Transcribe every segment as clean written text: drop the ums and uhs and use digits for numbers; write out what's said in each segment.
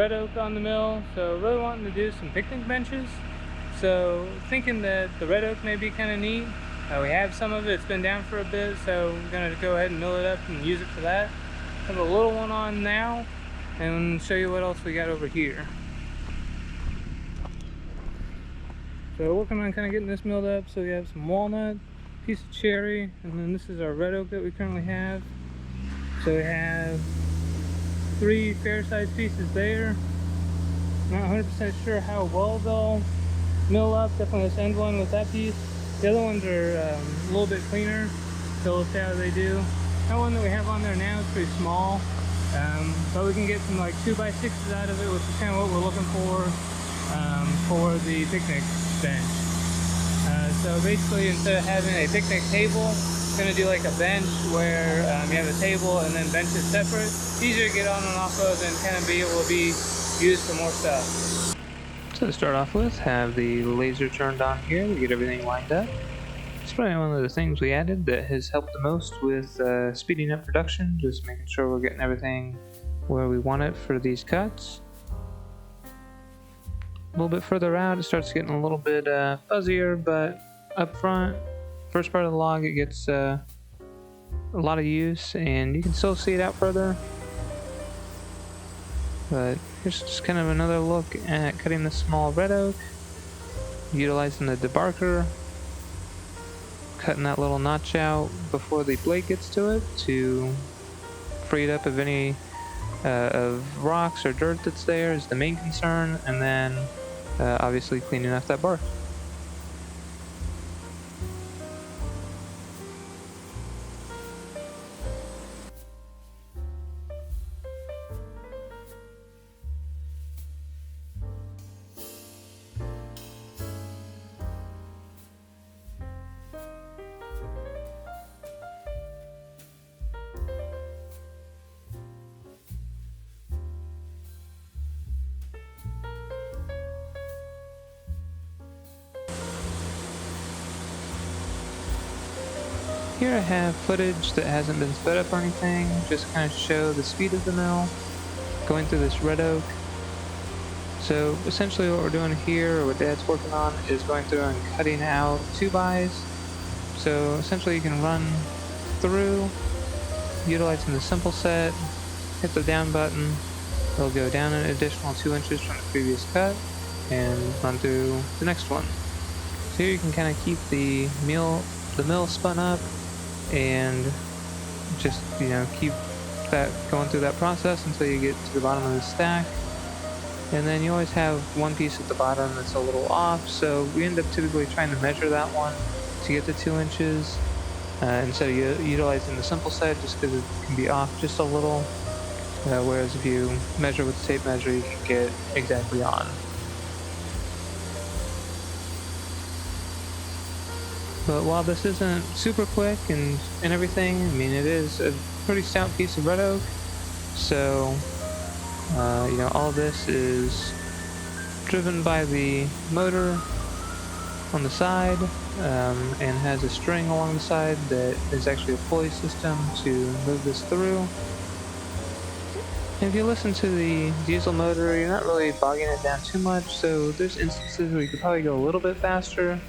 red oak on the mill, so really wanting to do some picnic benches. So thinking that the red oak may be kind of neat. We have some of it, it's been down for a bit, so we're going to go ahead and mill it up and use it for that. Have a little one on now and show you what else we got over here. So working on kind of getting this milled up. So we have some walnut, piece of cherry, and then this is our red oak that we currently have. So we have 3 fair-sized pieces there. Not 100% sure how well they'll mill up. Definitely this end one with that piece. The other ones are a little bit cleaner, so we'll see how they do. That one that we have on there now is pretty small, but we can get some like 2x6s out of it, which is kind of what we're looking for the picnic bench. So basically, instead of having a picnic table, I'm going to do like a bench where you have a table and then benches separate. Easier to get on and off of and kind of be able to be used for more stuff. So to start off with, have the laser turned on here to get everything lined up. It's probably one of the things we added that has helped the most with speeding up production, just making sure we're getting everything where we want it for these cuts. A little bit further out, it starts getting a little bit fuzzier, but up front, first part of the log, it gets a lot of use, and you can still see it out further. But here's just kind of another look at cutting the small red oak, utilizing the debarker, cutting that little notch out before the blade gets to it to free it up of any of rocks or dirt that's there is the main concern, and then obviously cleaning off that bark. Here I have footage that hasn't been sped up or anything, just kind of show the speed of the mill going through this red oak. So essentially what we're doing here, or what Dad's working on, is going through and cutting out 2x. So essentially you can run through, utilizing the simple set, hit the down button, it'll go down an additional 2 inches from the previous cut, and run through the next one. So here you can kind of keep the mill spun up, and just, you know, keep that going through that process until you get to the bottom of the stack. And then you always have one piece at the bottom that's a little off, so we end up typically trying to measure that one to get to 2 inches instead of utilizing the simple set, just because it can be off just a little, whereas if you measure with the tape measure, you can get exactly on. But while this isn't super quick and everything, I mean, it is a pretty stout piece of red oak. So, you know, all this is driven by the motor on the side, and has a string along the side that is actually a pulley system to move this through. And if you listen to the diesel motor, you're not really bogging it down too much, so there's instances where you could probably go a little bit faster.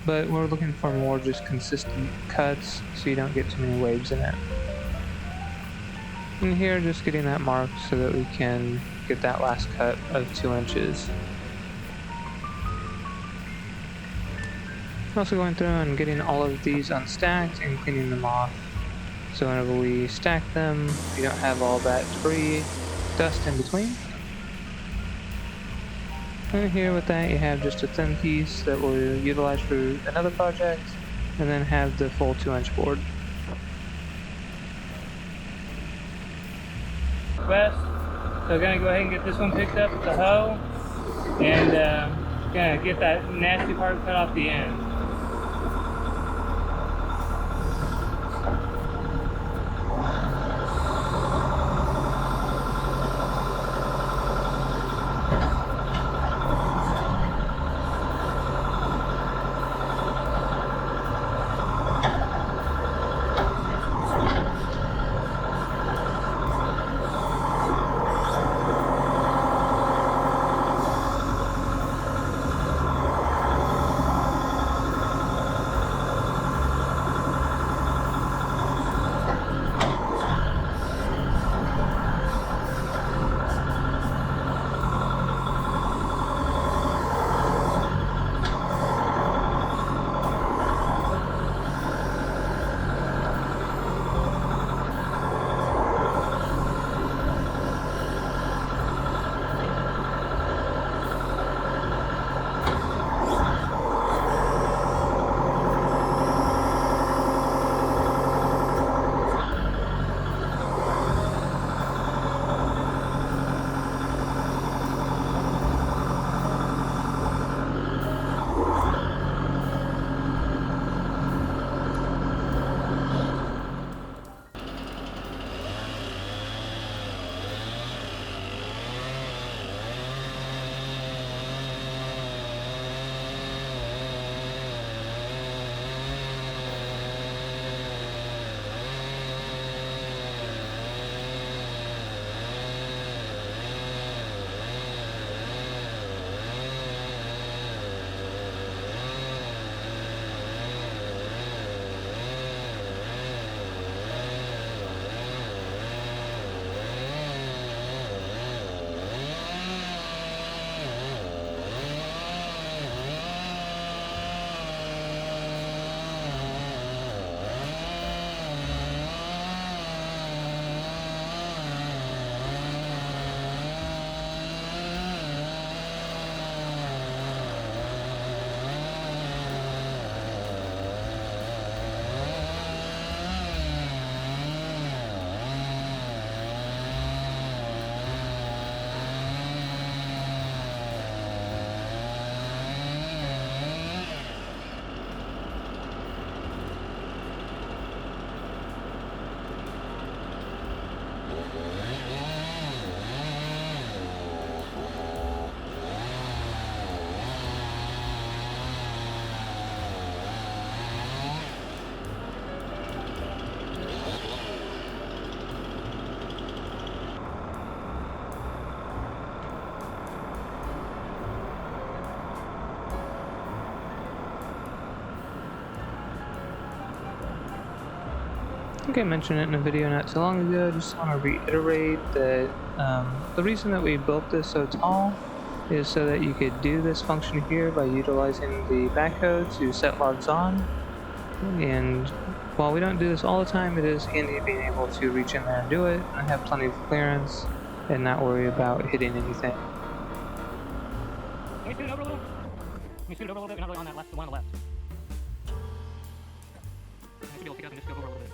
But we're looking for more just consistent cuts so you don't get too many waves in it. And here, just getting that marked so that we can get that last cut of 2 inches. Also going through and getting all of these unstacked and cleaning them off. So whenever we stack them, you don't have all that debris, dust in between. And here with that, you have just a thin piece that we'll utilize for another project, and then have the full 2-inch board. West, so we're gonna go ahead and get this one picked up with the hoe, and gonna get that nasty part cut off the end. think I mentioned it in a video not so long ago. I just want to reiterate that the reason that we built this so tall is so that you could do this function here by utilizing the backhoe to set logs on. And while we don't do this all the time, it is handy being able to reach in there and do it and have plenty of clearance and not worry about hitting anything. Can we scoot it over a little? Can we scoot it over a little bit? We're not really on that left, the one on the left. I should be able to pick up and just go over a little bit.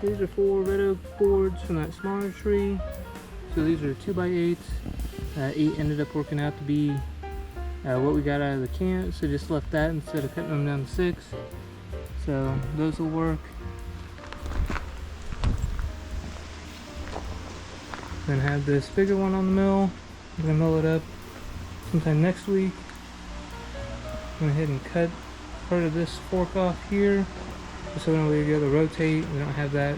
These are 4 red oak boards from that smaller tree. So these are 2x8s. 8 ended up working out to be what we got out of the camp, so just left that instead of cutting them down to 6. So those will work. Then have this bigger one on the mill. I'm gonna mill it up sometime next week. I'm gonna go ahead and cut part of this fork off here, just so when we go to rotate, we don't have that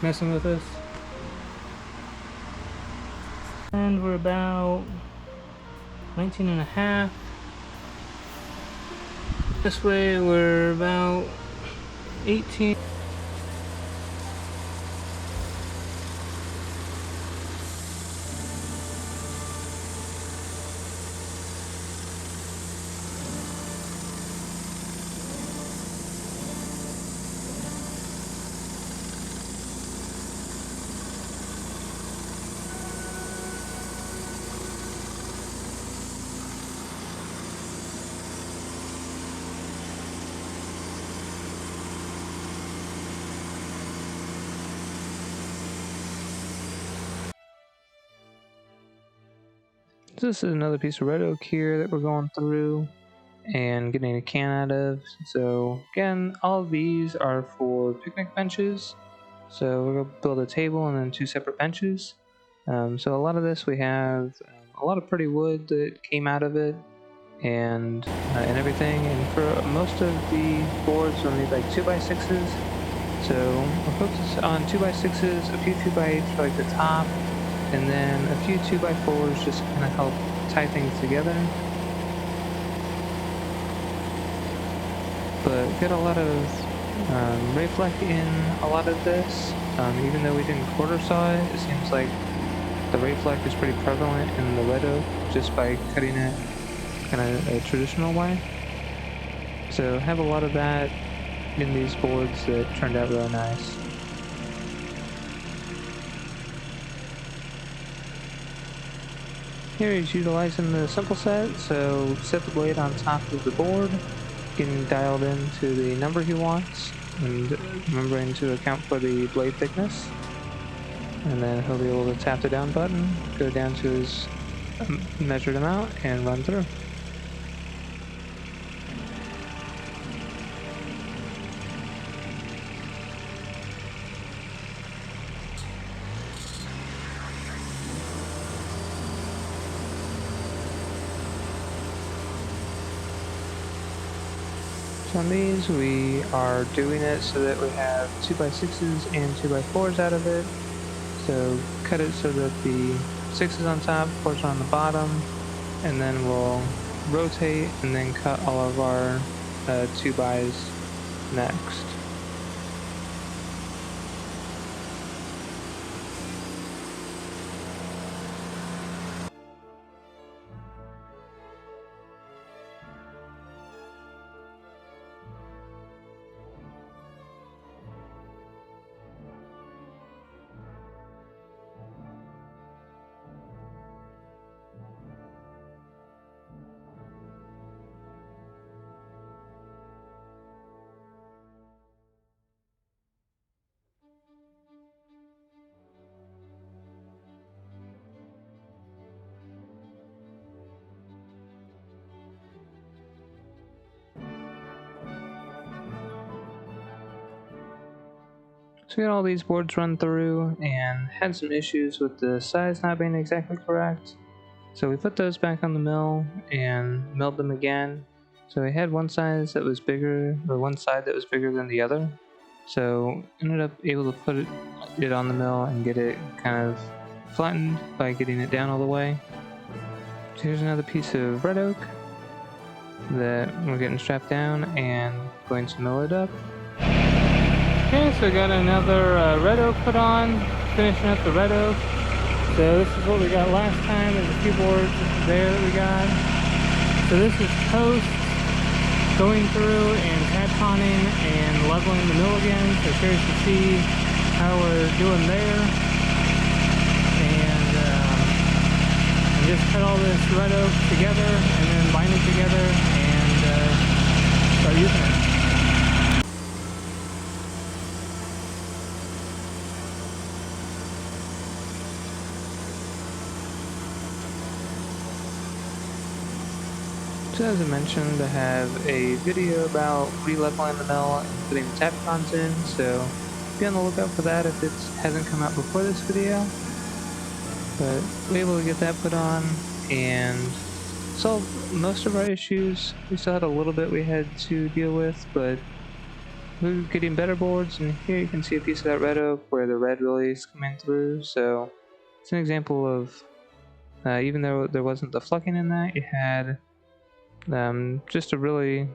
messing with us. And we're about 19.5. This way we're about 18. This is another piece of red oak here that we're going through and getting a can out of. So again, all of these are for picnic benches. So we're going to build a table and then 2 separate benches. So a lot of this we have a lot of pretty wood that came out of it and everything. And for most of the boards we'll need like 2x6s. So we'll focus on 2x6s, a few 2x8s for like the top, and then a few 2x4s just kind of help tie things together. But get a lot of reflect in a lot of this. Even though we didn't quarter saw it, it seems like the reflect is pretty prevalent in the red oak just by cutting it kind of a traditional way. So have a lot of that in these boards that turned out really nice. Here is utilizing the simple set, so set the blade on top of the board, getting dialed into the number he wants, and remembering to account for the blade thickness. And then he'll be able to tap the down button, go down to his measured amount, and run through. On these, we are doing it so that we have 2x6s and 2x4s out of it. So cut it so that the 6 is on top, 4s are on the bottom, and then we'll rotate and then cut all of our 2x's next. So we had all these boards run through and had some issues with the size not being exactly correct. So we put those back on the mill and milled them again. So we had one size that was bigger, or one side that was bigger than the other. So ended up able to put it on the mill and get it kind of flattened by getting it down all the way. So here's another piece of red oak that we're getting strapped down and going to mill it up. Okay, so we got another red oak put on, finishing up the red oak. So this is what we got last time. There's a few boards there that we got. So this is post going through and taponning and leveling the mill again. So curious to see how we're doing there. And just cut all this red oak together and then bind it together and start using it. So as I mentioned, I have a video about re-leveling the mill and putting the tapcons in, so be on the lookout for that if it hasn't come out before this video. But we're able to get that put on and solve most of our issues. We still had a little bit we had to deal with, but we're getting better boards, and here you can see a piece of that red oak where the red really is coming through, so it's an example of even though there wasn't the flucking in that, you had just a really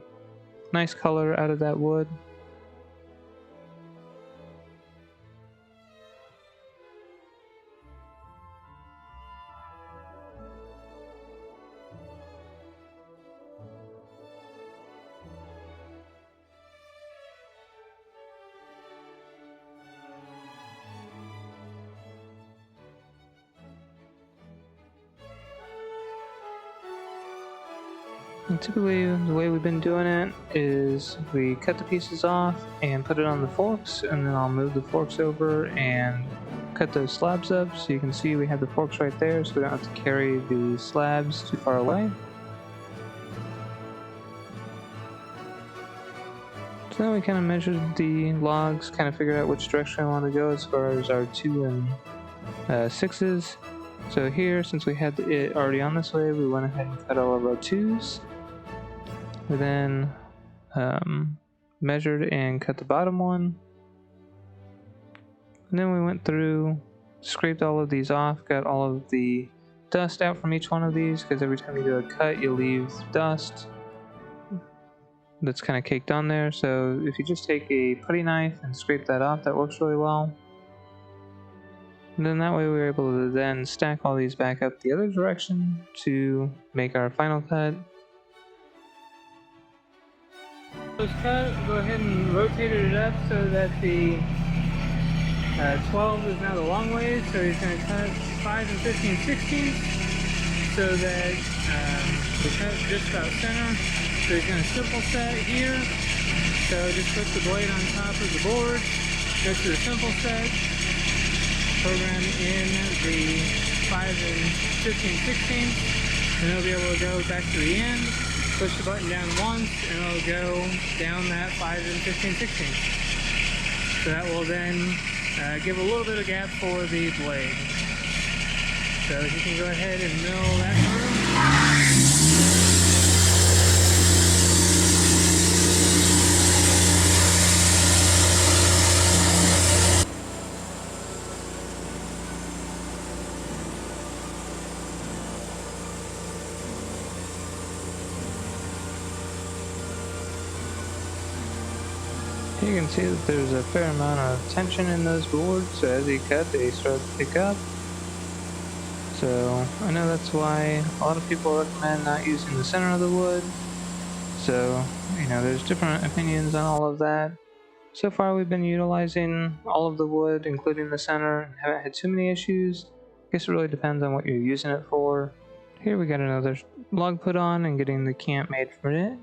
nice color out of that wood. And typically the way we've been doing it is we cut the pieces off and put it on the forks, and then I'll move the forks over and cut those slabs up. So you can see we have the forks right there, so we don't have to carry the slabs too far away. So now we kind of measured the logs, kind of figured out which direction I want to go as far as our 2 and 6s. So here, since we had it already on this way, we went ahead and cut all of our 2s. We then measured and cut the bottom one. And then we went through, scraped all of these off, got all of the dust out from each one of these, because every time you do a cut, you leave dust that's kind of caked on there. So if you just take a putty knife and scrape that off, that works really well. And then that way we were able to then stack all these back up the other direction to make our final cut. Cut, go ahead and rotate it up so that the 12 is now the long ways. So he's going to cut 5 and 15 16 so that we cut just about center. So he's going to simple set here. So just put the blade on top of the board, go to the simple set, program in the 5 and 15 16, and it'll be able to go back to the end. Push the button down once and it'll go down that 5 and 15 16. So that will then give a little bit of gap for the blade. So you can go ahead and mill that through. You can see that there's a fair amount of tension in those boards, so as you cut, they start to pick up. So I know that's why a lot of people recommend not using the center of the wood. So, you know, there's different opinions on all of that. So far we've been utilizing all of the wood, including the center, and haven't had too many issues. I guess it really depends on what you're using it for. Here we got another log put on and getting the camp made for it.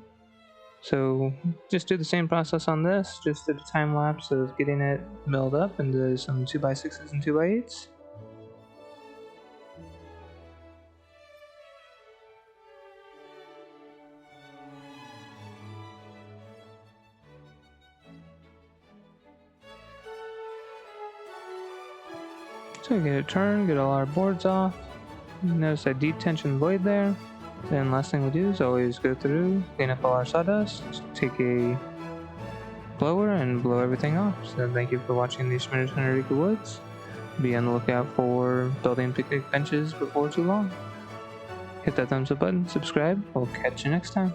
So just do the same process on this, just did a time lapse of getting it milled up into some 2x6s and 2x8s. So we get a turn, get all our boards off. Notice that detension void there. Then last thing we do is always go through, clean up all our sawdust, take a blower and blow everything off. So thank you for watching these Schmitter in Eureka Woods. Be on the lookout for building picnic benches before too long. Hit that thumbs up button, subscribe, we'll catch you next time.